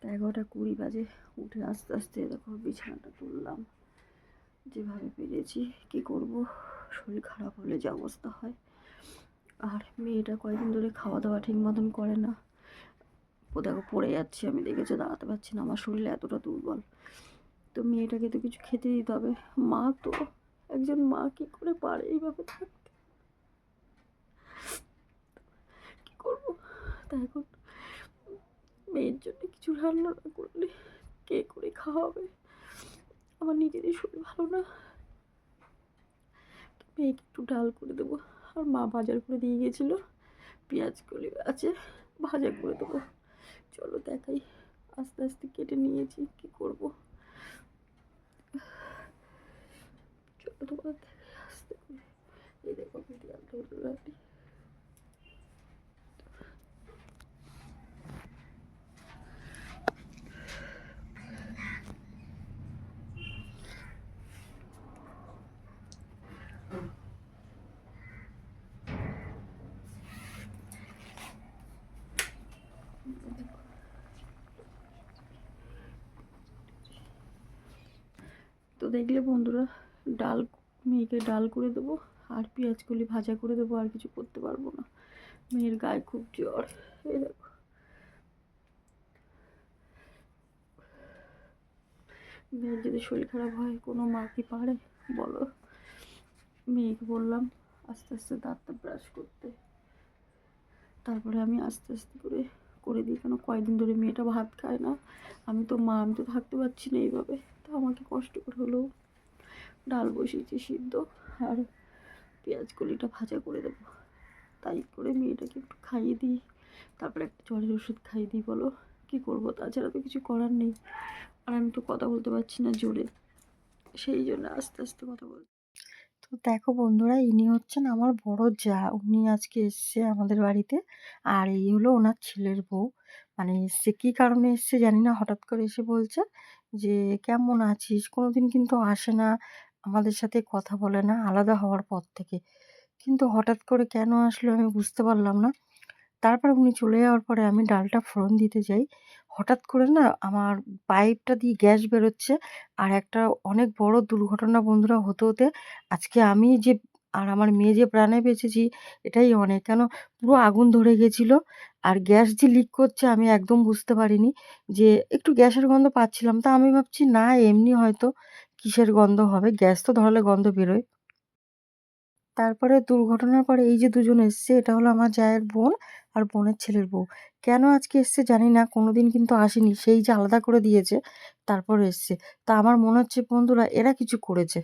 11:20 বাজে। উঠে আস্তে আস্তে দেখো বিছানাটা তুললাম যেভাবে পেরেছি। কি করব, শরীর খারাপ হলে যে অবস্থা হয়। আর মেয়েটা কয়েকদিন ধরে খাওয়া দাওয়া ঠিক মতন করে না। ও দেখো পড়ে যাচ্ছে, আমি দেখেছি, দাঁড়াতে পারছি না, আমার শরীরে এতটা দুর্বল। তো মেয়েটাকে তো কিছু খেতে দিতে হবে। মা তো, একজন মা কি করে পারে এইভাবে থাকতে, কি করব। তাই এখন মেয়ের জন্য কিছু রান্না না করলে কে করে খাওয়াবে। আমার নিজেরই শরীর ভালো না, মেয়েকে একটু ডাল করে দেবো। আর মা বাজার করে দিয়ে গেছিলো, পেঁয়াজ কলি আছে, ভাজা করে দেবো। চলো দেখাই, আস্তে আস্তে কেটে নিয়েছি, কি করব। চলো তোমার দেখাই আস্তে করে। এই দেখো ডালটা হলো। তো দেখলে বন্ধুরা, ডাল, মেয়েকে ডাল করে দেবো আর পেঁয়াজ কলি ভাজা করে দেবো, আর কিছু করতে পারবো না। মেয়ের গায়ে খুব জ্বর, এই দেখো। মেয়ের যদি শরীর খারাপ হয়, কোনো মা কি পারে বলো। মেয়েকে বললাম আস্তে আস্তে দাঁতটা ব্রাশ করতে, তারপরে আমি আস্তে আস্তে করে করে দিই। কেন কয়েকদিন ধরে মেয়েটা ভাত খায় না। আমি তো মা, আমি তো থাকতে পারছি না এইভাবে। তো আমাকে কষ্ট করে হলেও ডাল বসিয়েছি সিদ্ধ, আর পেঁয়াজ কলিটা ভাজা করে দেবো। তাই করে মেয়েটাকে একটু খাইয়ে দিই, তারপরে একটা জ্বরের ওষুধ খাইয়ে দিই। বলো কি করব, তাছাড়া তো কিছু করার নেই। আর আমি তো কথা বলতে পারছি না জোরে, সেই জন্য আস্তে আস্তে কথা বলছি। তো দেখো বন্ধুরা, ইনি হচ্ছেন আমার বড় যা। উনি আজকে এসছে আমাদের বাড়িতে। আর এই হলো ওনার ছেলের বউ। মানে এসছে কী কারণে এসছে জানি না, হঠাৎ করে এসে বলছে যে কেমন আছিস। কোনোদিন কিন্তু আসে না, আমাদের সাথে কথা বলে না আলাদা হওয়ার পর থেকে। কিন্তু হঠাৎ করে কেন আসলো আমি বুঝতে পারলাম না। তারপরে উনি চলে যাওয়ার পরে আমি ডালটা ফোড়ন দিতে যাই। হঠাৎ করে না আমার পাইপটা দিয়ে গ্যাস বেরোচ্ছে। আর একটা অনেক বড় দুর্ঘটনা বন্ধুরা হতে হতে আজকে আমি যে আর আমার মেয়ে যে প্রাণে বেঁচেছি এটাই অনেক। কেন পুরো আগুন ধরে গেছিল। আর গ্যাস যে লিক করছে আমি একদম বুঝতে পারিনি। যে একটু গ্যাসের গন্ধ পাচ্ছিলাম। তা আমি ভাবছি না এমনি হয়তো কিসের গন্ধ হবে? গ্যাস তো ধরালে গন্ধ বেরোয়। তারপরে দুর্ঘটনার পরে এই যে দুজন এসছে, এটা হলো আমার জায়ের বোন আর বোনের ছেলের বউ। কেন আজকে এসছে জানি না, কোনোদিন কিন্তু আসেনি। সেই যে আলাদা করে দিয়েছে, তারপরে এসছে। তা আমার মনে হচ্ছে বন্ধুরা এরা কিছু করেছে।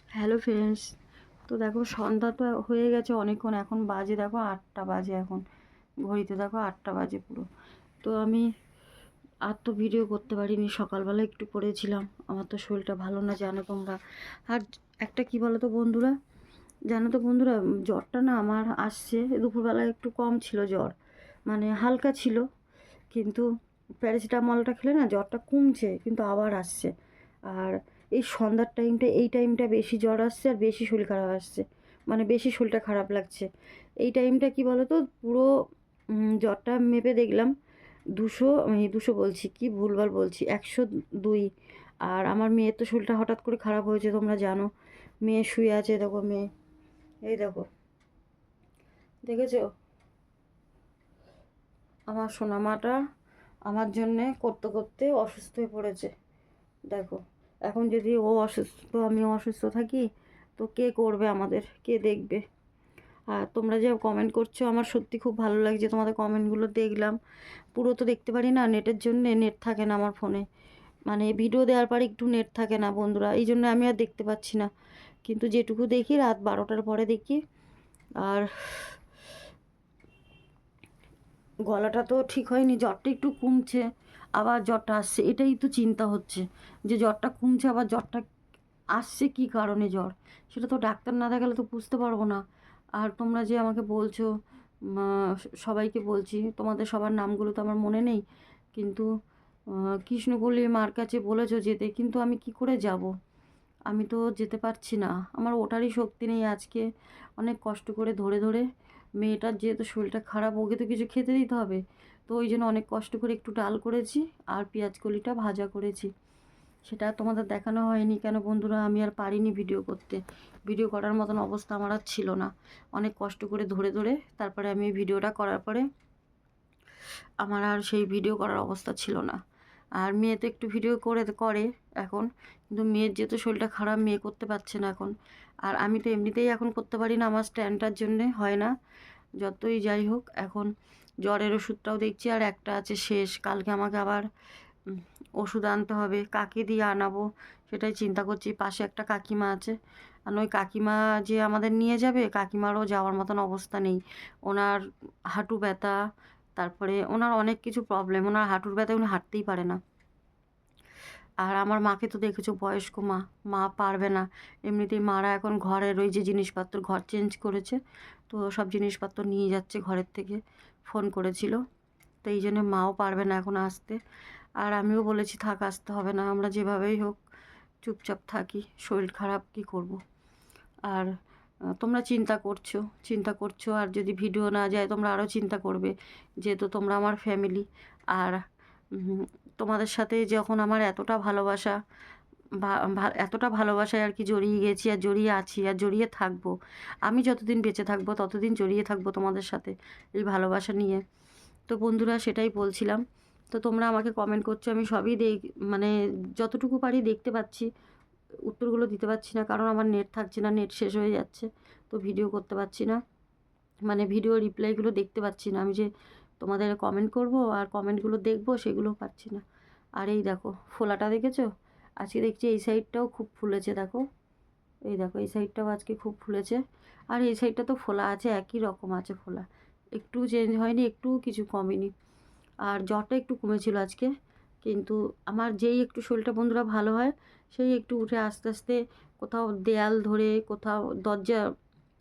হ্যালো ফ্রেন্ডস, তো দেখো সন্ধ্যা তো হয়ে গেছে অনেকক্ষণ, এখন বাজে দেখো 8টা বাজে। এখন ঘড়িতে দেখো 8টা বাজে পুরো। তো আমি আর তো ভিডিও করতে পারিনি, সকালবেলা একটু করেছিলাম। আমার তো শরীরটা ভালো না জানো তোমরা। আর একটা কি বলো তো বন্ধুরা, জানো তো বন্ধুরা, জ্বরটা না আমার আসছে দুপুরবেলা, একটু কম ছিল জ্বর, মানে হালকা ছিল। কিন্তু প্যারাসিটামলটা খেলে না জ্বরটা কমছে, কিন্তু আবার আসছে। আর এই সন্ধ্যার টাইমটা, এই টাইমটা বেশি জ্বর আসছে আর বেশি শরীর খারাপ আসছে, মানে বেশি শরীরটা খারাপ লাগছে। এই টাইমটা কি বলো তো, পুরো জ্বরটা মেপে দেখলাম 200, আমি 200 বলছি, কি ভুলভাল বলছি, 102। আর আমার মেয়ের তো শরীরটা হঠাৎ করে খারাপ হয়েছে, তোমরা জানো। মেয়ে শুয়ে আছে, দেখো মেয়ে, এই দেখো, দেখেছো আমার সোনামাটা আমার জন্যে করতে করতে অসুস্থ হয়ে পড়েছে। দেখো, এখন যদি ও অসুস্থ আমি অসুস্থ থাকি, তো কে করবে আমাদের, কে দেখবে। আর তোমরা যে কমেন্ট করছো আমার সত্যি খুব ভালো লাগছে, তোমাদের কমেন্টগুলো দেখলাম। পুরো তো দেখতে পারি না, নেটের জন্যে, নেট থাকে না আমার ফোনে। মানে ভিডিও দেওয়ার পরে একটু নেট থাকে না বন্ধুরা, এই জন্য আমি আর দেখতে পাচ্ছি না। কিন্তু যেটুকু দেখি রাত 12টার পরে দেখি। আর গলাটা তো ঠিক হয়নি, জ্বরটা একটু কমছে, আবার জ্বরটা আসছে। এটাই তো চিন্তা হচ্ছে, যে জ্বরটা কমছে আবার জ্বরটা আসছে, কী কারণে জ্বর, সেটা তো ডাক্তার না দেখালে তো বুঝতে পারবো না। আর তোমরা যে আমাকে বলছো, সবাইকে বলছি, তোমাদের সবার নামগুলো তো আমার মনে নেই, কিন্তু কৃষ্ণপল্লীর মার কাছে বলেছো যেতে, কিন্তু আমি কি করে যাব? আমি তো যেতে পারছি না, আমার ওটারই শক্তি নেই। আজকে অনেক কষ্ট করে ধরে ধরে মেয়েটার যেহেতু শরীরটা খারাপ, ওকে তো কিছু খেতে দিতে হবে। তো ওই জন্য অনেক কষ্ট করে একটু ডাল করেছি আর পেঁয়াজ কলিটা ভাজা করেছি। সেটা তোমাদের দেখানো হয়নি কেন বন্ধুরা, আমি আর পারিনি ভিডিও করতে। ভিডিও করার মতন অবস্থা আমার আর ছিল না। অনেক কষ্ট করে ধরে ধরে তারপরে আমি ভিডিওটা করার পরে আমার আর সেই ভিডিও করার অবস্থা ছিল না। আর মেয়ে তো একটু ভিডিও করে এখন, কিন্তু মেয়ের যেহেতু শরীরটা খারাপ, মেয়ে করতে পারছে না এখন। আর আমি তো এমনিতেই এখন করতে পারি না, আমার স্ট্যান্ডটার জন্যে হয় না। যতই যাই হোক, এখন জ্বরের ওষুধটাও দেখছি আর একটা আছে শেষ। কালকে আমাকে আবার ওষুধ আনতে হবে, কাকে দিয়ে আনাবো সেটাই চিন্তা করছি। পাশে একটা কাকিমা আছে, আর ওই কাকিমা যে আমাদের নিয়ে যাবে, কাকিমারও যাওয়ার মতন অবস্থা নেই। ওনার হাঁটু ব্যথা, তারপরে ওনার অনেক কিছু প্রবলেম, ওনার হাঁটুর ব্যথায় উনি হাঁটতেই পারে না। আর আমার মাকে তো দেখেছো, বয়স্ক মা, মা পারবে না। এমনিতেই মারা এখন ঘরের ওই যে জিনিসপত্র, ঘর চেঞ্জ করেছে, তো সব জিনিসপত্র নিয়ে যাচ্ছে ঘরের থেকে, ফোন করেছিল। তো এই জন্য মাও পারবে না এখন আসতে। আর আমিও বলেছি থাক, আসতে হবে না, আমরা যেভাবেই হোক চুপচাপ থাকি, শরীর খারাপ কি করব। আর তোমরা চিন্তা করছো, আর যদি ভিডিও না যায় তোমরা আরও চিন্তা করবে, যেহেতু তোমরা আমার ফ্যামিলি। আর তোমাদের সাথে যখন আমার এতটা ভালোবাসা, এতটা ভালোবাসায় আর কি জড়িয়ে গেছি, আর জড়িয়ে আছি, আর জড়িয়ে থাকবো। আমি যতদিন বেঁচে থাকবো ততদিন জড়িয়ে থাকবো তোমাদের সাথে এই ভালোবাসা নিয়ে। তো বন্ধুরা, সেটাই বলছিলাম। তো তোমরা আমাকে কমেন্ট করছো, আমি সবই মানে যতটুকু পারি দেখতে পাচ্ছি। উত্তরগুলো দিতে পারছি না, কারণ আমার নেট থাকছে না, নেট শেষ হয়ে যাচ্ছে। তো ভিডিও করতে পারছি না, মানে ভিডিও রিপ্লাইগুলো দেখতে পাচ্ছি না। আমি যে তোমাদের কমেন্ট করব আর কমেন্টগুলো দেখবো, সেগুলো পাচ্ছি না। আর এই দেখো ফোলাটা দেখেছো, আজকে দেখছি এই সাইডটাও খুব ফুলেছে, দেখো। এই দেখো এই সাইডটাও আজকে খুব ফুলেছে। আর এই সাইডটা তো ফোলা আছে, একই রকম আছে ফোলা, একটু চেঞ্জ হয়নি, একটু কিছু কমেনি। আর জ্বরটা একটু কমেছিল আজকে, কিন্তু আমার যেই একটু শরীরটা বন্ধুরা ভালো হয়, সেই একটু উঠে আস্তে আস্তে কোথাও দেয়াল ধরে, কোথাও দরজা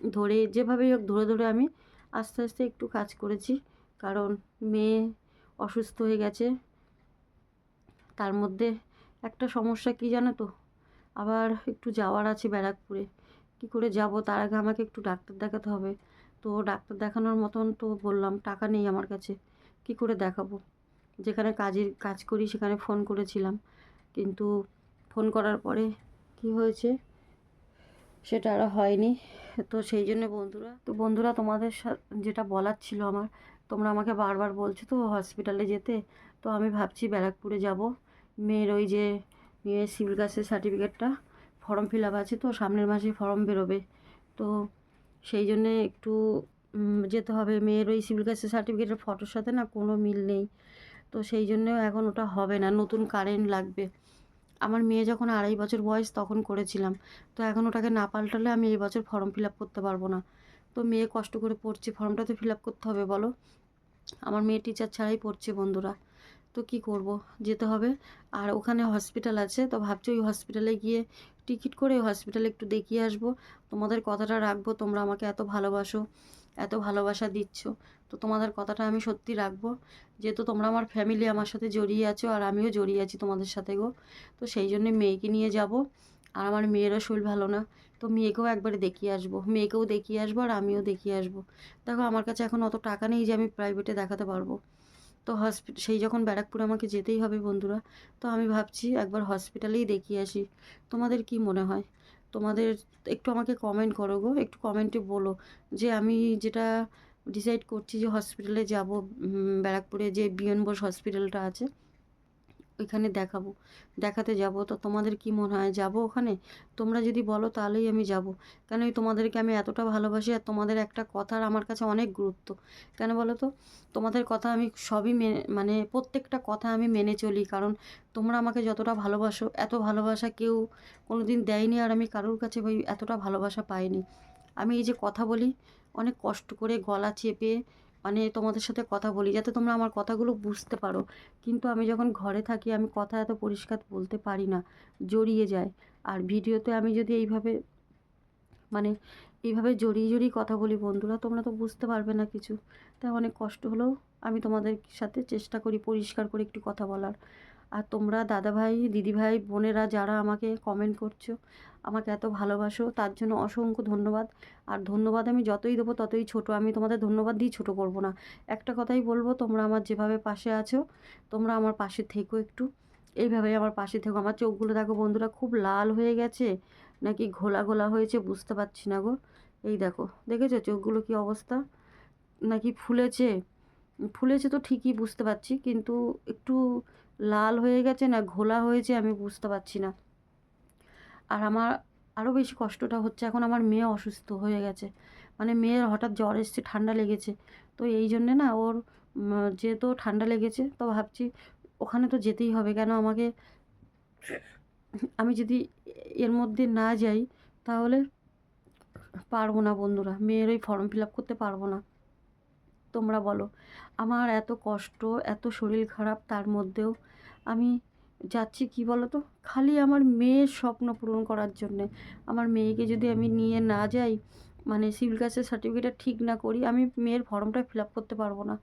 ধরে, যেভাবেই হোক ধরে ধরে আমি আস্তে আস্তে একটু কাজ করেছি। কারণ মেয়ে অসুস্থ হয়ে গেছে, তার মধ্যে একটা সমস্যা কি জানো তো, আবার একটু যাওয়ার আছে ব্যারাকপুরে। কি করে যাব, তার আগে আমাকে একটু ডাক্তার দেখাতে হবে। তো ডাক্তার দেখানোর মতন তো বললাম টাকা নেই আমার কাছে, কি করে দেখাবো। যেখানে কাজ করি সেখানে ফোন করেছিলাম, কিন্তু ফোন করার পরে কি হয়েছে সেটা আর হয়নি। তো সেই জন্য বন্ধুরা তোমাদের যেটা বলার ছিল আমার, তোমরা আমাকে বারবার বলছো তো হসপিটালে যেতে। তো আমি ভাবছি ব্যারাকপুরে যাব। মেয়ের ওই যে মেয়ের সিভিল কাস্টের সার্টিফিকেটটা, ফর্ম ফিল আপ আছে, তো সামনের মাসে ফর্ম বেরোবে। তো সেই জন্যে একটু যেতে হবে। মেয়ের ওই সিভিল কাস্টের সার্টিফিকেটের ফটোর সাথে না কোনো মিল নেই, তো সেই জন্য এখন ওটা হবে না, নতুন কারেন্ট লাগবে। আমার মেয়ে যখন 2.5 বছর বয়স তখন করেছিলাম, তো এখন ওটাকে না পাল্টালে আমি এই বছর ফর্ম ফিল আপ করতে পারবো না। তো মেয়ে কষ্ট করে পড়ছে, ফর্মটা তো ফিল আপ করতে হবে বলো। আমার মেয়ে টিচার ছাড়াই পড়ছে বন্ধুরা, তো কি করব, যেতে হবে। আর ওখানে হসপিটাল আছে, তো ভাবছি ওই হসপিটালে গিয়ে টিকিট করে হসপিটালে একটু দেখিয়ে আসবো। তোমাদের কথাটা রাখবো, তোমরা আমাকে এত ভালোবাসো, এত ভালোবাসা দিচ্ছ, তো তোমাদের কথাটা আমি সত্যি রাখবো। যেহেতু তোমরা আমার ফ্যামিলি, আমার সাথে জড়িয়ে আছো, আর আমিও জড়িয়ে আছি তোমাদের সাথে গো। তো সেই জন্যে মেয়েকে নিয়ে যাব। আর আমার মেয়েরও শরীর ভালো না, তো মেয়েকেও একবারে দেখিয়ে আসবো, মেয়েকেও দেখিয়ে আসবো আর আমিও দেখিয়ে আসবো। দেখো আমার কাছে এখন অত টাকা নেই যে আমি প্রাইভেটে দেখাতে পারবো। তো সেই যখন ব্যারাকপুরে আমাকে যেতেই হবে বন্ধুরা, তো আমি ভাবছি একবার হসপিটালেই দেখিয়ে আসি। তোমাদের কি মনে হয়? তোমাদের একটু আমাকে কমেন্ট করো গো, একটু কমেন্টে বলো যে আমি যেটা ডিসাইড করছি যে হসপিটালে যাব, ব্যারাকপুরে যে বিএন বোস হসপিটালটা আছে ওইখানে দেখাতে যাব। তো তোমাদের কি মনে হয়, যাব ওখানে? তোমরা যদি বলো তাহলেই আমি যাব। কেন তোমাদেরকে আমি এতটা ভালোবাসি, আর তোমাদের একটা কথার আমার কাছে অনেক গুরুত্ব। কেন বলো তো, তোমাদের কথা আমি সবই মানে প্রত্যেকটা কথা আমি মেনে চলি, কারণ তোমরা আমাকে যতটা ভালোবাসো, এত ভালোবাসা কেউ কোনো দিন দেয়নি, আর আমি কারোর কাছে ওই এতটা ভালোবাসা পাইনি। আমি এই যে কথা বলি, অনেক কষ্ট করে গলা চেপে মানে তোমাদের সাথে কথা বলি, যাতে তোমরা আমার কথাগুলো বুঝতে পারো। কিন্তু আমি যখন ঘরে থাকি, আমি কথা এত পরিষ্কার বলতে পারি না, জড়িয়ে যায়। আর ভিডিওতে আমি যদি মানে এইভাবে জড়িয়ে জড়িয়ে কথা বলি বন্ধুরা, তোমরা তো বুঝতে পারবে না কিছু। তাই অনেক কষ্ট হলেও আমি তোমাদের সাথে চেষ্টা করি পরিষ্কার করে একটু কথা বলার। আর তোমরা দাদাভাই দিদিভাই বোনেরা যারা আমাকে কমেন্ট করছো, আমাকে এত ভালোবাসো, তার জন্য অসংখ্য ধন্যবাদ। আর ধন্যবাদ আমি যতই দেবো ততই ছোট, আমি তোমাদের ধন্যবাদ দিয়ে ছোট করব না। একটা কথাই বলবো, তোমরা আমার যেভাবে পাশে আছো, তোমরা আমার পাশে থেকো একটু, এইভাবেই আমার পাশে থেকো। আমার চোখগুলো দেখো বন্ধুরা, খুব লাল হয়ে গেছে নাকি ঘোলা ঘোলা হয়েছে বুঝতে পারছি না গো। এই দেখো, দেখেছো চোখগুলো কি অবস্থা, নাকি ফুলেছে? ফুলেছে তো ঠিকই বুঝতে পারছি, কিন্তু একটু লাল হয়ে গেছে না ঘোলা হয়েছে আমি বুঝতে পারছি না। আর আমার আরও বেশি কষ্টটা হচ্ছে, এখন আমার মেয়ে অসুস্থ হয়ে গেছে, মানে মেয়ের হঠাৎ জ্বর এসেছে, ঠান্ডা লেগেছে। তো এই জন্যে না ওর যেহেতু ঠান্ডা লেগেছে, তো ভাবছি ওখানে তো যেতেই হবে, কেন আমাকে, আমি যদি এর মধ্যে না যাই তাহলে পারবো না বন্ধুরা, মেয়ের ওই ফর্ম ফিল আপ করতে পারবো না। তোমরা বলো, আমার এত কষ্ট, এত শরীর খারাপ, তার মধ্যেও আমি যাচ্ছি কি বলো তো, খালি আমার মেয়ের স্বপ্ন পূরণ করার জন্যে। আমার মেয়েকে যদি আমি নিয়ে না যাই, মানে সিভিল কাস্টের সার্টিফিকেটটা ঠিক না করি, আমি মেয়ের ফর্মটা ফিল আপ করতে পারবো না।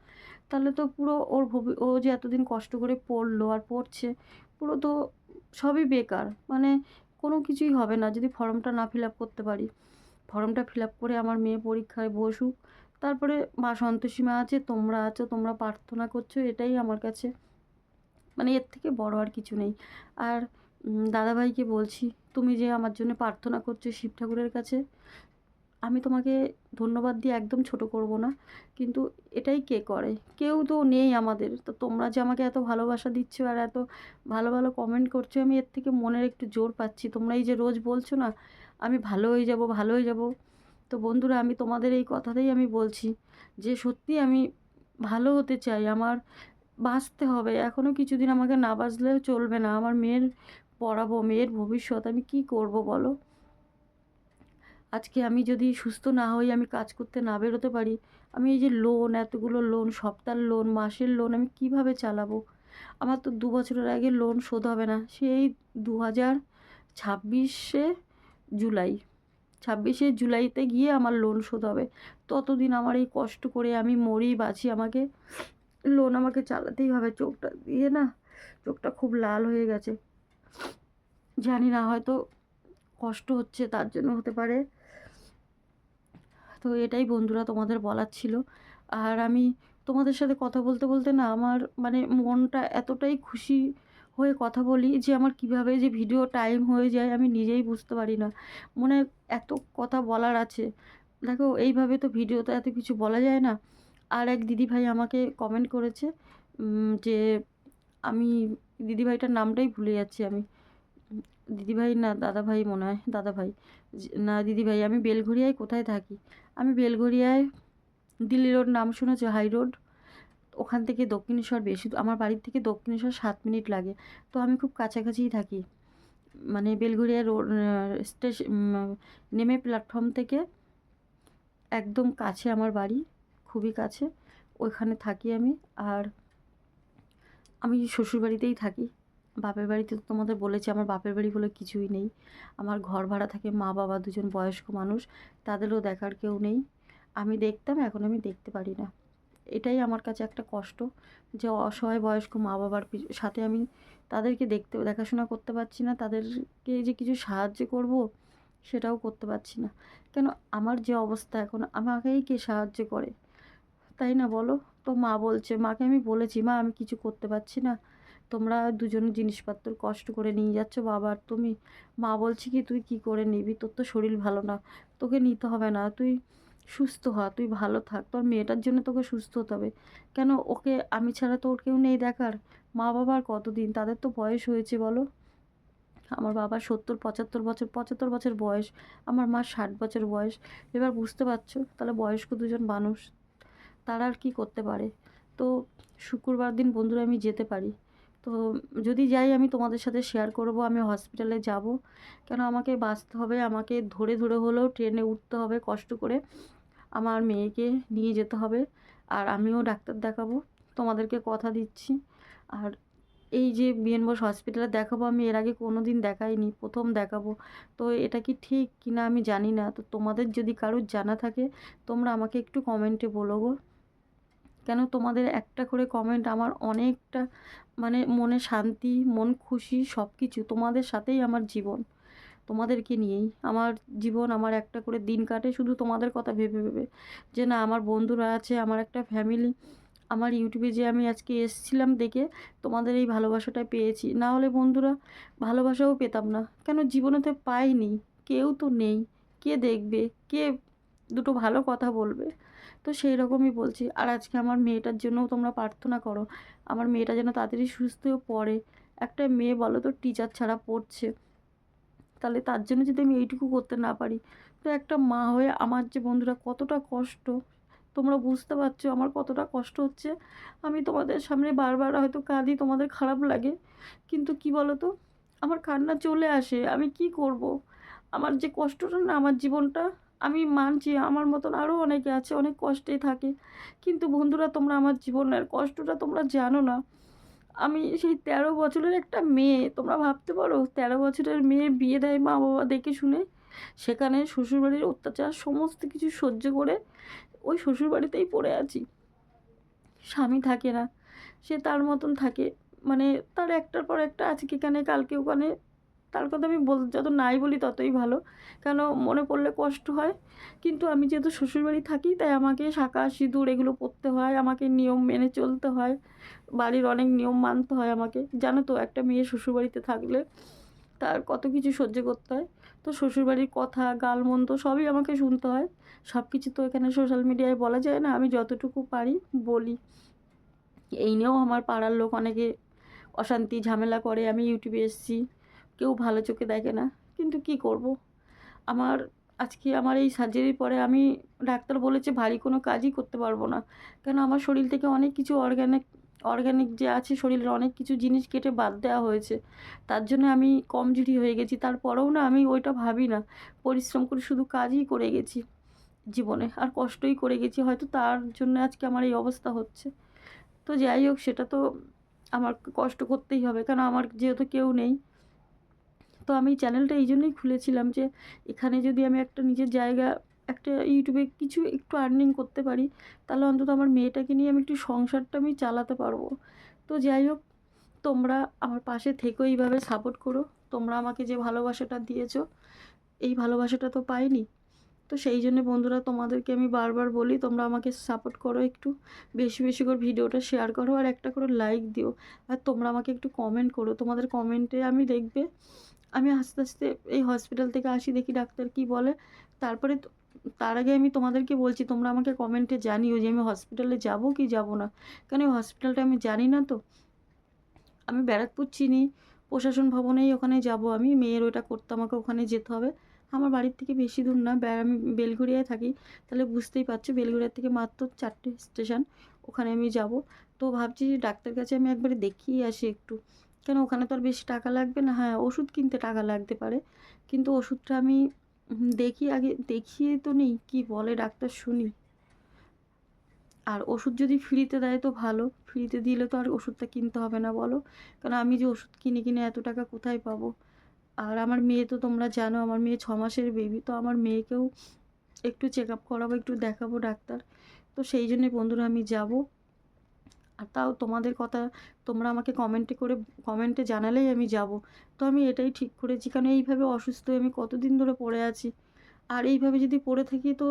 তাহলে তো পুরো ওর ও যে এতদিন কষ্ট করে পড়লো আর পড়ছে, পুরো তো সবই বেকার, মানে কোনো কিছুই হবে না যদি ফর্মটা না ফিল আপ করতে পারি। ফর্মটা ফিল আপ করে আমার মেয়ে পরীক্ষায় বসুক, তারপরে মা সন্তোষী মা আছে, তোমরা আছো, তোমরা প্রার্থনা করছো, এটাই আমার কাছে, মানে এর থেকে বড় আর কিছু নেই। আর দাদাভাইকে বলছি, তুমি যে আমার জন্য প্রার্থনা করছো শিব ঠাকুরের কাছে, আমি তোমাকে ধন্যবাদ দিয়ে একদম ছোট করব না, কিন্তু এটাই কে করে, কেউ তো নেই আমাদের। তো তোমরা যে আমাকে এত ভালোবাসা দিচ্ছ আর এত ভালো ভালো কমেন্ট করছো, আমি এর থেকে মনের একটু জোর পাচ্ছি। তোমরা এই যে রোজ বলছো না আমি ভালো হয়ে যাব, ভালো হয়ে যাব, তো বন্ধুরা আমি তোমাদের এই কথাটাই আমি বলছি যে সত্যি আমি ভালো হতে চাই, আমার বাঁচতে হবে, এখনও কিছুদিন আমাকে না বাঁচলেও চলবে না। আমার মেয়ের পড়াবো, মেয়ের ভবিষ্যৎ, আমি কি করব বলো? আজকে আমি যদি সুস্থ না হই, আমি কাজ করতে না বেরোতে পারি, আমি এই যে লোন, এতগুলো লোন, সপ্তাহের লোন, মাসের লোন, আমি কিভাবে চালাবো? আমার তো 2 বছরের আগে লোন শোধ হবে না, সেই 2026 জুলাই, 26 জুলাইতে গিয়ে আমার লোন শোধ হবে। ততদিন আমার এই কষ্ট করে আমি মরি বাঁচি, আমাকে লোন আমাকে চালাতেই হবে। চোখটা দিয়ে না, চোখটা খুব লাল হয়ে গেছে, জানি না হয়তো কষ্ট হচ্ছে তার জন্য হতে পারে। তো এটাই বন্ধুরা তোমাদের বলার ছিল। আর আমি তোমাদের সাথে কথা বলতে বলতে না আমার মানে মনটা এতটাই খুশি হয়ে কথা বলি যে আমার কিভাবে যে ভিডিও টাইম হয়ে যায় আমি নিজেই বুঝতে পারি না। মনে এত কথা বলার আছে, দেখো এইভাবে তো ভিডিওতে এত কিছু বলা যায় না। আর এক দিদিভাই আমাকে কমেন্ট করেছে যে আমি, দিদিভাইটার নামটাই ভুলে যাচ্ছি আমি, দিদিভাই না দাদাভাই মনে হয়, দাদাভাই না দিদিভাই, আমি বেলঘরিয়ায় কোথায় থাকি, আমি বেলঘরিয়ায়, দিল্লি রোড নাম শুনেছো, হাই রোড, ওখান থেকে দক্ষিণেশ্বর বেশি, আমার বাড়ির থেকে দক্ষিণেশ্বর 7 মিনিট লাগে। তো আমি খুব কাছাকাছিই থাকি, মানে বেলঘরিয়া রোড স্টেশন নেমে প্ল্যাটফর্ম থেকে একদম কাছে আমার বাড়ি, খুবই কাছে, ওইখানে থাকি আমি। আর আমি শ্বশুরবাড়িতেই থাকি, বাপের বাড়িতে তো তোমাদের বলেছি আমার বাপের বাড়ি বলে কিছুই নেই। আমার ঘর ভাড়া থাকে মা বাবা, দুজন বয়স্ক মানুষ, তাদেরও দেখার কেউ নেই। আমি দেখতাম, এখন আমি দেখতে পারি না, এটাই আমার কাছে একটা কষ্ট, যে অসহায় বয়স্ক মা বাবার সাথে আমি তাদেরকে দেখাশোনা করতে পারছি না, তাদেরকে যে কিছু সাহায্য করব সেটাও করতে পারছি না। কেন, আমার যে অবস্থা এখন, আমাকেই কে সাহায্য করে, তাই না বলো? তো মা বলছে, মাকে আমি বলেছি, মা আমি কিছু করতে পারছি না, তোমরা দুজন জিনিসপত্র কষ্ট করে নিয়ে যাচ্ছ বাবার, তুমি, মা বলছি কি তুই কি করে নিবি, তোর তো শরীর ভালো না, তোকে নিতে হবে না, তুই সুস্থ হ, তুই ভালো থাক, তোর মেয়েটার জন্য তোকে সুস্থ হতে হবে। কেন, ওকে আমি ছাড়া তো ওর কেউ নেই দেখার, মা বাবার কতদিন, তাদের তো বয়স হয়েছে বলো। আমার বাবার 70 75 বছর, 75 বছর বয়স, আমার মার 60 বছর বয়স। এবার বুঝতে পারছো তাহলে বয়স্ক দুজন মানুষ, তারা আর কী করতে পারে। তো শুক্রবার দিন বন্ধুরা আমি যেতে পারি, তো যদি যাই আমি তোমাদের সাথে শেয়ার করব, আমি হসপিটালে যাব, কেন আমাকে বাঁচতে হবে, আমাকে ধরে ধরে হলেও ট্রেনে উঠতে হবে কষ্ট করে, আমার মেয়েকে নিয়ে যেতে হবে, আর আমিও ডাক্তার দেখাবো, তোমাদেরকে কথা দিচ্ছি। আর এই যে বিএন বোস হসপিটালে দেখাবো, আমি এর আগে কোনো দিন দেখাইনি, প্রথম দেখাবো। তো এটা কি ঠিক কি না আমি জানি না, তো তোমাদের যদি কারোর জানা থাকে তোমরা আমাকে একটু কমেন্টে বলো গো। কেন তোমাদের একটা করে কমেন্ট আমার অনেকটা মানে মনে শান্তি, মন খুশি, সব কিছু। তোমাদের সাথেই আমার জীবন, তোমাদেরকে নিয়েই আমার জীবন। আমার একটা করে দিন কাটে শুধু তোমাদের কথা ভেবে ভেবে, যে না আমার বন্ধুরা আছে, আমার একটা ফ্যামিলি। আমার ইউটিউবে যে আমি আজকে এসেছিলাম দেখে তোমাদের এই ভালোবাসাটা পেয়েছি, না হলে বন্ধুরা ভালোবাসাও পেতাম না। কেন জীবনেতে পাইনি, কেউ তো নেই, কে দেখবে, কে দুটো ভালো কথা বলবে। তো সেই রকমই বলছি। আর আজকে আমার মেয়েটার জন্যও তোমরা প্রার্থনা করো, আমার মেয়েটা যেন তাড়াতাড়ি সুস্থ হয়ে পড়ে। একটা মেয়ে বলো তো টিচার ছাড়া পড়ছে, তাহলে তার জন্য যদি আমি এইটুকু করতে না পারি, তো একটা মা হয়ে আমার যে বন্ধুরা কতটা কষ্ট, তোমরা বুঝতে পারছো আমার কতটা কষ্ট হচ্ছে। আমি তোমাদের সামনে বারবার হয়তো কাঁদি, তোমাদের খারাপ লাগে, কিন্তু কি বলো তো, আমার কান্না চলে আসে। আমি কি করব? আমার যে কষ্টটা না, আমার জীবনটা, আমি মানছি আমার মতন আরও অনেকে আছে, অনেক কষ্টেই থাকে, কিন্তু বন্ধুরা তোমরা আমার জীবনের কষ্টটা তোমরা জানো না। আমি সেই 13 বছরের একটা মেয়ে, তোমরা ভাবতে পারো 13 বছরের মেয়ে বিয়ে দেয় মা বাবা দেখে শুনে, সেখানে শ্বশুরবাড়ির অত্যাচার সমস্ত কিছু সহ্য করে ওই শ্বশুরবাড়িতেই পড়ে আছি। স্বামী থাকে না, সে তার মতন থাকে, মানে তার একটার পর একটা, আজকে এখানে কালকে ওখানে। তার কথা আমি যত নাই বলি ততই ভালো, কেন মনে পড়লে কষ্ট হয়। কিন্তু আমি যেহেতু শ্বশুরবাড়ি থাকি, তাই আমাকে শাঁখা সিঁদুর এগুলো পরতে হয়, আমাকে নিয়ম মেনে চলতে হয়, বাড়ির অনেক নিয়ম মানতে হয় আমাকে। জানো তো একটা মেয়ে শ্বশুরবাড়িতে থাকলে তার কত কিছু সহ্য করতে হয়। তো শ্বশুরবাড়ির কথা গালমন্দ সবই আমাকে শুনতে হয়। সব কিছু তো এখানে সোশ্যাল মিডিয়ায় বলা যায় না, আমি যতটুকু পারি বলি। এই নিয়েও আমার পাড়ার লোক অনেকে অশান্তি ঝামেলা করে, আমি ইউটিউবে এসেছি, কেউ ভালো চোখে দেখে না। কিন্তু কি করব, আমার আজকে আমার এই সার্জারির পরে আমি, ডাক্তার বলেছে ভারী কোনো কাজই করতে পারবো না। কেন আমার শরীর থেকে অনেক কিছু অর্গ্যানিক যে আছে শরীরের অনেক কিছু জিনিস কেটে বাদ দেওয়া হয়েছে, তার জন্য আমি কমজোরি হয়ে গেছি। তারপরেও না আমি ওইটা ভাবি না, পরিশ্রম করে শুধু কাজই করে গেছি জীবনে, আর কষ্টই করে গেছি, হয়তো তার জন্য আজকে আমার এই অবস্থা হচ্ছে। তো যাই হোক, সেটা তো আমার কষ্ট করতেই হবে, কেন আমার যেহেতু কেউ নেই। তো আমি চ্যানেলটা এই জন্যই খুলেছিলাম যে এখানে যদি আমি একটা নিজের জায়গা, একটা ইউটিউবে কিছু একটু আর্নিং করতে পারি, তাহলে অন্তত আমার মেয়েটাকে নিয়ে আমি একটু সংসারটা আমি চালাতে পারবো। তো যাই হোক, তোমরা আমার পাশে থেকো, এইভাবে সাপোর্ট করো। তোমরা আমাকে যে ভালোবাসাটা দিয়েছো, এই ভালোবাসাটা তো পাইনি। তো সেই জন্য বন্ধুরা তোমাদেরকে আমি বারবার বলি, তোমরা আমাকে সাপোর্ট করো, একটু বেশি বেশি করে ভিডিওটা শেয়ার করো, আর একটা করে লাইক দিও। আর তোমরা আমাকে একটু কমেন্ট করো, তোমাদের কমেন্টে আমি দেখবে আমি আস্তে আস্তে এই হসপিটাল থেকে আসি, দেখি ডাক্তার কি বলে। তারপরে তার আগে আমি তোমাদেরকে বলছি, তোমরা আমাকে কমেন্টে জানিও যে আমি হসপিটালে যাব কি যাব না। কেন এই হসপিটালটা আমি জানি না তো। আমি ব্যারাকপুর চিনি, প্রশাসন ভবনেই ওখানে যাব আমি, মেয়ের ওটা করতে আমাকে ওখানে যেতে হবে। আমার বাড়ির থেকে বেশি দূর না, আমি বেলঘরিয়ায় থাকি, তাহলে বুঝতেই পারছো বেলঘরিয়া থেকে মাত্র 4টে স্টেশন, ওখানে আমি যাব। তো ভাবছি ডাক্তার কাছে আমি একবারে দেখিয়ে আসি একটু, কেন ওখানে তো আর বেশি টাকা লাগবে না। হ্যাঁ, ওষুধ কিনতে টাকা লাগতে পারে, কিন্তু ওষুধটা আমি দেখি, আগে দেখিয়ে তো নেই কি বলে ডাক্তার, শুনি। আর ওষুধ যদি ফ্রিতে দেয় তো ভালো, ফ্রিতে দিলে তো আর ওষুধটা কিনতে হবে না বলো। কারণ আমি যে ওষুধ কিনে কিনে এত টাকা কোথায় পাবো। আর আমার মেয়ে তো তোমরা জানো, আমার মেয়ে 6 মাসের বেবি, তো আমার মেয়েকেও একটু চেক আপ করাবো, একটু দেখাবো ডাক্তার। তো সেই জন্যে বন্ধুরা আমি যাব। আর তাও তোমাদের কথা তোমরা আমাকে কমেন্টে জানালেই আমি যাব। তো আমি এটাই ঠিক করেছি, কারণ এইভাবে অসুস্থ হয়ে আমি কতদিন ধরে পড়ে আছি। আর এইভাবে যদি পড়ে থাকি, তো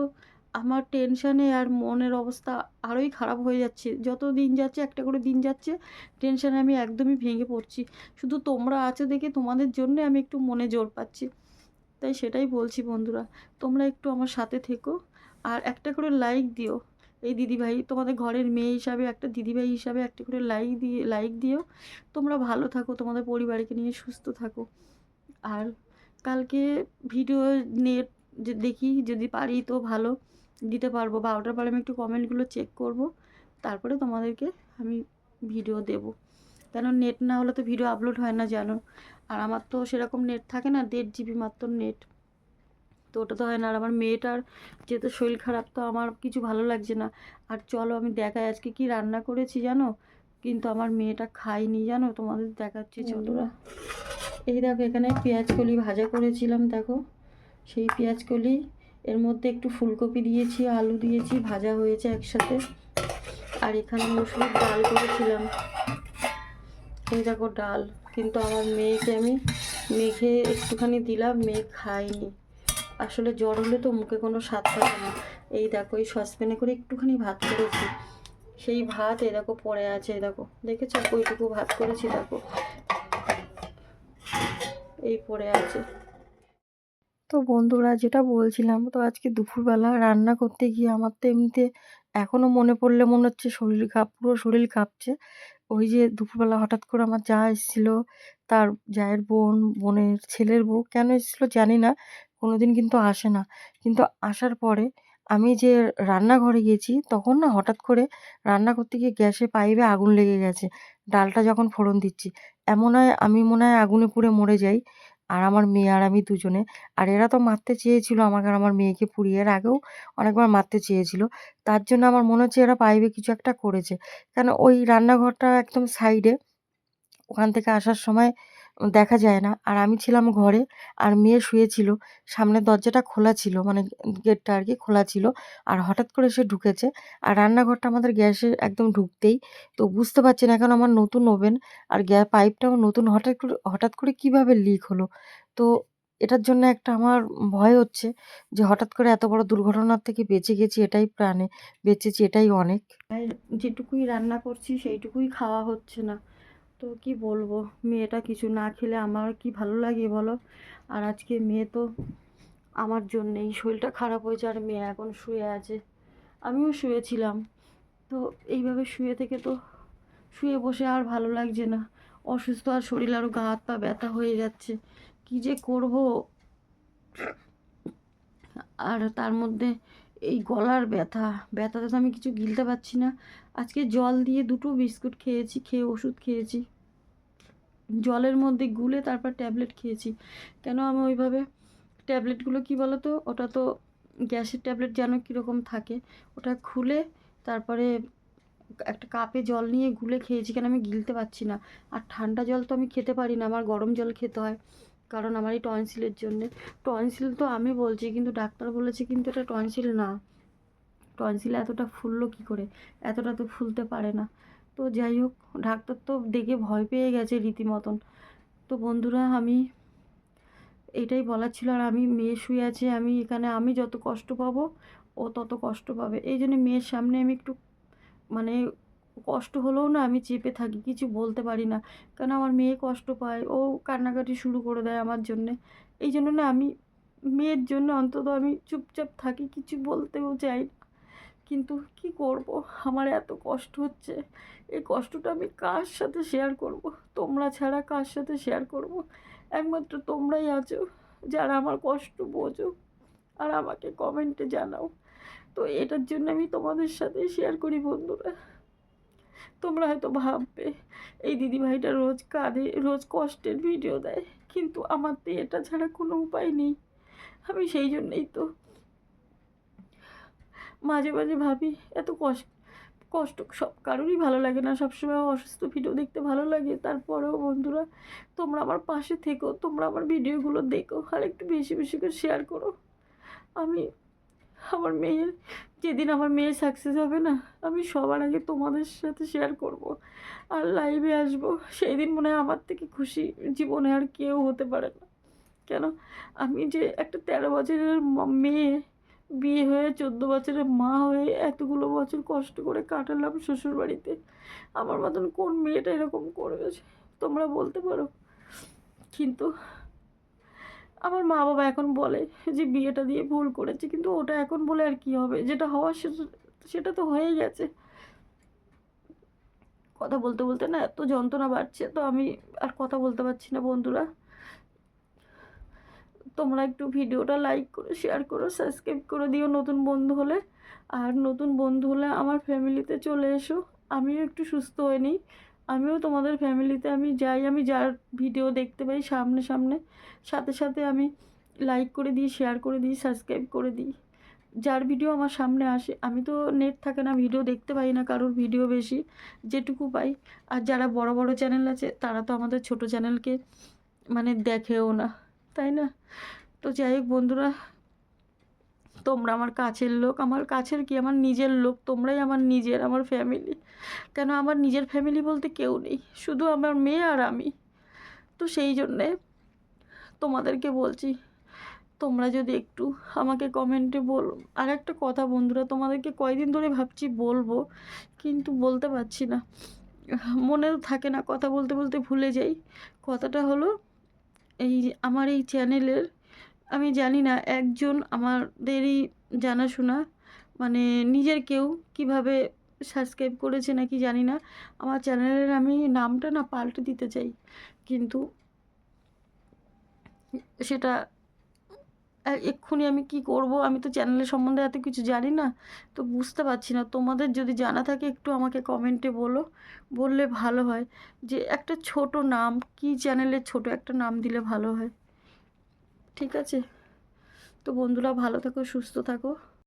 আমার টেনশানে আর মনের অবস্থা আরোই খারাপ হয়ে যাচ্ছে। যত দিন যাচ্ছে, একটা করে দিন যাচ্ছে, টেনশানে আমি একদমই ভেঙে পড়ছি। শুধু তোমরা আছো দেখে, তোমাদের জন্যে আমি একটু মনে জোর পাচ্ছি। তাই সেটাই বলছি বন্ধুরা, তোমরা একটু আমার সাথে থেকো, আর একটা করে লাইক দিও। এই দিদিভাই, তোমাদের ঘরের মেয়ে হিসাবে, একটা দিদিভাই হিসাবে একটা করে লাইক দিও। তোমরা ভালো থাকো, তোমাদের পরিবারকে নিয়ে সুস্থ থাকো। আর কালকে ভিডিও নেট যে দেখি, যদি পারি তো ভালো দিতে পারবো। 12টার পরে আমি একটু কমেন্টগুলো চেক করব, তারপরে তোমাদেরকে আমি ভিডিও দেব। কেন নেট না হলে তো ভিডিও আপলোড হয় না, জানো। আর আমার তো সেরকম নেট থাকে না, 1.5 GB মাত্র নেট, তো ওটা তো হয় না। আর আমার মেয়েটার যেহেতু শরীর খারাপ, তো আমার কিছু ভালো লাগছে না। আর চলো আমি দেখাই আজকে কি রান্না করেছি জানো, কিন্তু আমার মেয়েটা খায়নি জানো, তোমাদের দেখাচ্ছি চলো। এই দেখো, এখানে পেঁয়াজ কলি ভাজা করেছিলাম, দেখো সেই পেঁয়াজ কলি, এর মধ্যে একটু ফুলকপি দিয়েছি, আলু দিয়েছি, ভাজা হয়েছে একসাথে। আর এখানে মুসুরির ডাল করেছিলাম, এই দেখো ডাল। কিন্তু আমার মেয়েকে আমি মেখে একটুখানি দিলাম, মেয়ে খায়নি। আসলে জ্বর হলে তো মুখে কোনো স্বাদ থাকে না। এই দেখো এই সসপ্যানে করে একটুখানি ভাত করেছি, সেই ভাত এই দেখো পড়ে আছে, এই দেখো দেখেছো ওইটুকু ভাত করেছি, দেখো এই পড়ে আছে। তো বন্ধুরা যেটা বলছিলাম, তো আজকে দুপুরবেলা রান্না করতে গিয়ে আমার তো এমনিতে এখনও মনে পড়লে মনে হচ্ছে পুরো শরীর কাঁপছে। ওই যে দুপুরবেলা হঠাৎ করে আমার জা এসেছিল, তার জায়ের বোনের ছেলের বউ, কেন এসেছিল জানি না, কোনোদিন কিন্তু আসে না। কিন্তু আসার পরে আমি যে রান্নাঘরে গেছি, তখন না হঠাৎ করে রান্না করতে গিয়ে গ্যাসে পাইপে আগুন লেগে গেছে। ডালটা যখন ফোড়ন দিচ্ছি, আমি মনে হয় আগুনে পুড়ে মরে যাই। আর আমার মেয়ে আর আমি দুজনে। আর এরা তো মারতে চেয়েছিল আমাকে আর আমার মেয়েকে পুড়িয়ে, এর আগেও অনেকবার মারতে চেয়েছিল। তার জন্য আমার মনে হচ্ছে এরা পাইপে কিছু একটা করেছে। কেন ওই রান্নাঘরটা একদম সাইডে, ওখান থেকে আসার সময় দেখা যায় না। আর আমি ছিলাম ঘরে, আর মেয়ে শুয়েছিল। সামনের দরজাটা খোলা ছিল, মানে গেটটা আরকি খোলা ছিল। আর হঠাৎ করে সে ঢুকেছে। আর রান্নাঘরটা আমাদের গ্যাসের একদম ঢুকতেই। তো বুঝতে পারছি না, কারণ আমার নতুন ওভেন আর পাইপটাও নতুন, হঠাৎ করে কিভাবে লিক হলো। তো এটার জন্য একটা আমার ভয় হচ্ছে যে হঠাৎ করে এত বড় দুর্ঘটনার থেকে বেঁচে গেছি, এটাই প্রাণে বেঁচেছি, এটাই অনেক। আর যেটুকুই রান্না করছি সেইটুকুই খাওয়া হচ্ছে না। তো কি বলবো, মেয়েটা কিছু না খেলে আমার কি ভালো লাগে বলো। আর আজকে মেয়ে তো আমার জন্যেই, শরীরটা খারাপ হয়েছে আর মেয়ে এখন শুয়ে আছে, আমিও শুয়েছিলাম। তো এইভাবে শুয়ে থেকে তো শুয়ে বসে আর ভালো লাগছে না, অসুস্থ, আর শরীর আরও গা হাত পা ব্যথা হয়ে যাচ্ছে, কি যে করব। আর তার মধ্যে এই গলার ব্যথাতে তো আমি কিছু গিলতে পারছি না। আজকে জল দিয়ে 2টো বিস্কুট খেয়েছি, খেয়ে ওষুধ খেয়েছি, জলের মধ্যে গুলে তারপর ট্যাবলেট খেয়েছি। কেন আমি ওইভাবে ট্যাবলেটগুলো কী বলো তো, ওটা তো গ্যাসের ট্যাবলেট যেন কীরকম থাকে, ওটা খুলে তারপরে একটা কাপে জল নিয়ে গুলে খেয়েছি, কেন আমি গিলতে পারছি না। আর ঠান্ডা জল তো আমি খেতে পারি না, আমার গরম জল খেতে হয়, কারণ আমার এই টনসিলের জন্যে। টনসিল তো আমি বলছি, কিন্তু ডাক্তার বলেছে কিন্তু এটা টনসিল না। টনসিল এতটা ফুললো কী করে, এতটা তো ফুলতে পারে না। তো যাই হোক, ডাক্তার তো দেখে ভয় পেয়ে গেছে রীতিমতন। তো বন্ধুরা, আমি এটাই বলার ছিল। আর আমি, মেয়ে শুয়ে আছে, আমি এখানে, আমি যত কষ্ট পাবো ও তত কষ্ট পাবে, এই জন্য মেয়ের সামনে আমি একটু, মানে কষ্ট হলেও না আমি চেপে থাকি, কিছু বলতে পারি না, কেন আমার মেয়ে কষ্ট পায়, ও কান্নাকাটি শুরু করে দেয় আমার জন্যে। এই জন্য না আমি মেয়ের জন্য অন্তত আমি চুপচাপ থাকি, কিছু বলতেও চাই না। কিন্তু কি করব, আমার এত কষ্ট হচ্ছে, এই কষ্টটা আমি কার সাথে শেয়ার করব? তোমরা ছাড়া কার সাথে শেয়ার করব? একমাত্র তোমরাই আছো যারা আমার কষ্ট বোঝো আর আমাকে কমেন্টে জানাও। তো এটার জন্য আমি তোমাদের সাথে শেয়ার করি বন্ধুরা। তোমরা হয়তো ভাববে এই দিদিভাইটা রোজ কাঁদে, রোজ কষ্টের ভিডিও দেয়, কিন্তু আমার তো এটা ছাড়া কোনো উপায় নেই। আমি সেই জন্যেই তো মাঝে মাঝে ভাবি, এত কষ্ট কষ্ট সব কারোরই ভালো লাগে না, সবসময় অসুস্থ ভিডিও দেখতে ভালো লাগে। তারপরেও বন্ধুরা, তোমরা আমার পাশে থেকো, তোমরা আমার ভিডিওগুলো দেখো, আর একটু বেশি বেশি করে শেয়ার করো। আমি, আমার মেয়ের, যেদিন আমার মেয়ে সাকসেস হবে না, আমি সবার আগে তোমাদের সাথে শেয়ার করব আর লাইভে আসবো। সেই দিন মনে হয় আমার থেকে খুশি জীবনে আর কেউ হতে পারে না। কেন, আমি যে একটা 13 বছরের মেয়ে, বিয়ে হয়ে 14 বছরের মা হয়ে এতগুলো বছর কষ্ট করে কাটালাম শ্বশুরবাড়িতে, আমার মতন কোন মেয়েটা এরকম করবে তোমরা বলতে পারো? কিন্তু আমার মা বাবা এখন বলে যে বিয়েটা দিয়ে ভুল করেছে, কিন্তু ওটা এখন বলে আর কি হবে, যেটা হওয়ার সেটা তো হয়েই গেছে। কথা বলতে বলতে না এত যন্ত্রণা বাড়ছে, তো আমি আর কথা বলতে পারছি না বন্ধুরা। তোমরা একটু ভিডিওটা লাইক করো, শেয়ার করো, সাবস্ক্রাইব করে দিও নতুন বন্ধু হলে। আর নতুন বন্ধু হলে আমার ফ্যামিলিতে চলে এসো, আমিও একটু সুস্থ হয়ে নিই, আমিও তোমাদের ফ্যামিলিতে আমি যাই। আমি যার ভিডিও দেখতে পাই সামনে সামনে, সাথে সাথে আমি লাইক করে দিই, শেয়ার করে দিই, সাবস্ক্রাইব করে দিই। যার ভিডিও আমার সামনে আসে, আমি তো নেট থাকে না, ভিডিও দেখতে পাই না কারোর ভিডিও বেশি, যেটুকু পাই। আর যারা বড় বড় চ্যানেল আছে তারা তো আমাদের ছোট চ্যানেলকে মানে দেখেও না, তাই না? তো যাই হোক বন্ধুরা, তোমরা আমার কাছের লোক, আমার কাছের কি আমার নিজের লোক, তোমরাই আমার নিজের, আমার ফ্যামিলি। কেন আমার নিজের ফ্যামিলি বলতে কেউ নেই, শুধু আমার মেয়ে আর আমি। তো সেই জন্যে তোমাদেরকে বলছি, তোমরা যদি একটু আমাকে কমেন্টে বলো। আর একটা কথা বন্ধুরা, তোমাদেরকে কয়দিন ধরে ভাবছি বলবো, কিন্তু বলতে পারছি না, মনেও থাকে না, কথা বলতে বলতে ভুলে যাই। কথাটা হলো এই যে আমার এই চ্যানেলের, আমি জানি না একজন আমাদেরই জানাশোনা, মানে নিজের কেউ কিভাবে সাবস্ক্রাইব করেছে নাকি জানি না, আমার চ্যানেলের আমি নামটা না পাল্টে দিতে চাই, কিন্তু সেটা এক্ষুনি আমি কি করব? আমি তো চ্যানেলের সম্বন্ধে এত কিছু জানি না, তো বুঝতে পারছি না। তোমাদের যদি জানা থাকে একটু আমাকে কমেন্টে বলো, বললে ভালো হয়। যে একটা ছোট নাম, কি চ্যানেলের ছোট একটা নাম দিলে ভালো হয়। ঠিক আছে? তো বন্ধুরা ভালো থাকো, সুস্থ থাকো।